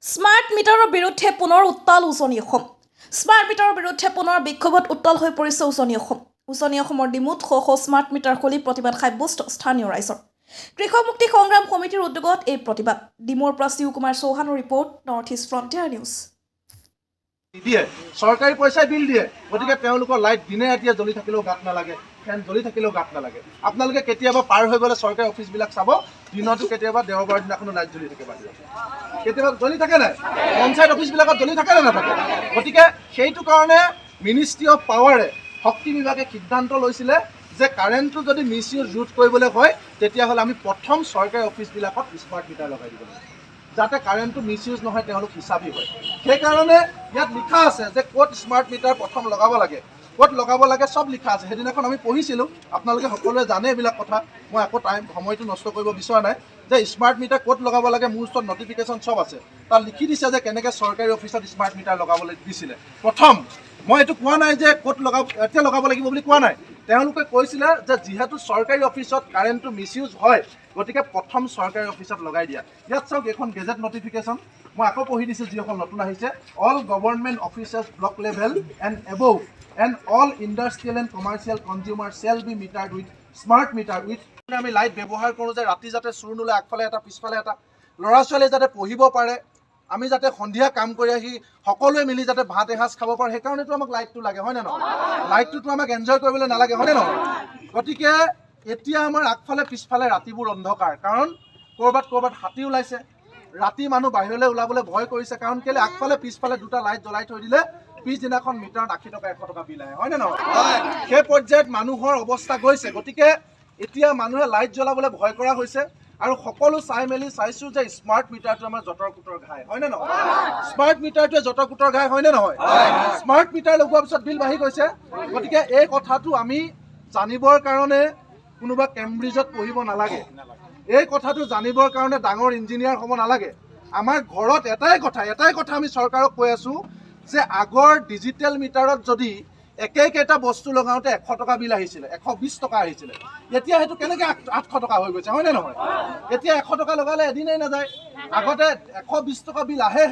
Smart মিটাৰৰ বিৰুদ্ধে পুনৰ উত্তাল উজনি অসম। স্মাৰ্ট মিটাৰৰ বিৰুদ্ধে পুনৰ বিক্ষোভত উত্তাল হৈ পৰিছে উজনি অসম। উজনি অসমৰ ডিমুত শ শ স্মাৰ্ট মিটাৰ খুলি প্ৰতিবাদ সাব্যস্ত স্থানীয় ৰাইজৰ। কৃষক মুক্তি সংগ্ৰাম সমিতিৰ উদ্যোগত এই প্ৰতিবাদ। ডিমুৰ পৰা শিৱ কুমাৰ চৌহানৰ report, north east frontier news. দিয়ে চৰকাৰী পইচাই বিল দিয়ে, গতিকে তেওঁলোকৰ লাইট দিনে ৰাতিয়ে জ্বলি থাকিলেও গাত নালাগে, ফেন জ্বলি থাকিলেও গাত নালাগে। আপোনালোকে কেতিয়াবা পাৰ হৈ গ'লে চৰকাৰী অফিচবিলাক চাব, দিনতো কেতিয়াবা দেওবাৰ দিনাখনো লাইট জ্বলি থাকে বাহিৰত, কেতিয়াবা জ্বলি থাকে নাই, পঞ্চায়ত অফিচবিলাকত জ্বলি থাকে নে নাথাকে। গতিকে সেইটো কাৰণে মিনিষ্ট্ৰী অফ পাৱাৰে, শক্তি বিভাগে সিদ্ধান্ত লৈছিলে যে কাৰেণ্টটো যদি মিছ ইউজ ৰোধ কৰিবলৈ হয়, তেতিয়াহ'লে আমি প্ৰথম চৰকাৰী অফিচবিলাকত স্মাৰ্ট মিটাৰ লগাই দিব লাগিব, যাতে কাৰেণ্টটো মিছ ইউজ নহয়, তেওঁলোক হিচাপী হয়। সেইকাৰণে ইয়াত লিখা আছে যে ক'ত স্মাৰ্ট মিটাৰ প্ৰথম লগাব লাগে, ক'ত লগাব লাগে, চব লিখা আছে। সেইদিনাখন আমি পঢ়িছিলোঁ, আপোনালোকে সকলোৱে জানে এইবিলাক কথা, মই আকৌ সময়টো নষ্ট কৰিব বিচৰা নাই। যে স্মাৰ্ট মিটাৰ ক'ত লগাব লাগে, মোৰ ওচৰত নটিফিকেশ্যন চব আছে, তাত লিখি দিছে যে কেনেকৈ চৰকাৰী অফিচত স্মাৰ্ট মিটাৰ লগাবলৈ দিছিলে। প্ৰথম মই এইটো কোৱা নাই যে ক'ত এতিয়া লগাব লাগিব বুলি কোৱা নাই, তেওঁলোকে কৈছিলে যে যিহেতু চৰকাৰী অফিচত কাৰেণ্টটো মিছ ইউজ হয়, গতিকে প্ৰথম চৰকাৰী অফিচত লগাই দিয়া। ইয়াত চাওক, এখন গেজেট নটিফিকেশ্যন, মই আকৌ পঢ়ি দিছোঁ যিসকল নতুন আহিছে। All government officers block level and above and all industrial and commercial consumer shall be meter with smart meter with. আমি লাইট ব্যৱহাৰ কৰোঁ যে ৰাতি যাতে চুৰ নোলায়, আগফালে এটা পিছফালে এটা, ল'ৰা ছোৱালীয়ে যাতে পঢ়িব পাৰে, আমি যাতে সন্ধিয়া কাম কৰি আহি সকলোৱে মিলি যাতে ভাত এসাঁজ খাব পাৰোঁ, সেইকাৰণেতো আমাক লাইটটো লাগে, হয়নে নহয়? লাইটটোতো আমাক এনজয় কৰিবলৈ নালাগে, হয়নে নহয়? গতিকে এতিয়া আমাৰ আগফালে পিছফালে ৰাতিবোৰ অন্ধকাৰ, কাৰণ ক'ৰবাত হাতী ওলাইছে, ৰাতি মানুহ বাহিৰলৈ ওলাবলৈ ভয় কৰিছে, কাৰণ কেলৈ আগফালে পিছফালে দুটা লাইট জ্বলাই থৈ দিলে পিছদিনাখন মিটাৰত 80 টকা 100 টকা বিল আহে, হয়নে নহয়? সেই পৰ্যায়ত মানুহৰ অৱস্থা গৈছে। গতিকে এতিয়া মানুহে লাইট জ্বলাবলৈ ভয় কৰা হৈছে, আৰু সকলো চাই মেলি চাইছোঁ যে স্মাৰ্ট মিটাৰটো আমাৰ জতৰ কুটৰ ঘাই, হয়নে নহয়? স্মাৰ্ট মিটাৰটোৱে জতৰ কুটৰ ঘাই, হয়নে নহয়? স্মাৰ্ট মিটাৰ লগোৱাৰ পিছত বিল বাঢ়ি গৈছে। গতিকে এই কথাটো আমি জানিবৰ কাৰণে কোনোবা কেম্ব্ৰিজত পঢ়িব নালাগে, এই কথাটো জানিবৰ কাৰণে ডাঙৰ ইঞ্জিনিয়াৰ হ'ব নালাগে। আমাৰ ঘৰত এটাই কথা আমি চৰকাৰক কৈ আছোঁ যে আগৰ ডিজিটেল মিটাৰত যদি একেইকেইটা বস্তু লগাওঁতে 100 টকা বিল আহিছিলে, 120 টকা আহিছিলে, এতিয়া সেইটো কেনেকৈ 800 টকা হৈ গৈছে, হয়নে নহয়? এতিয়া 100 টকা লগালে এদিনেই নাযায়, আগতে 120 টকা বিল আহে।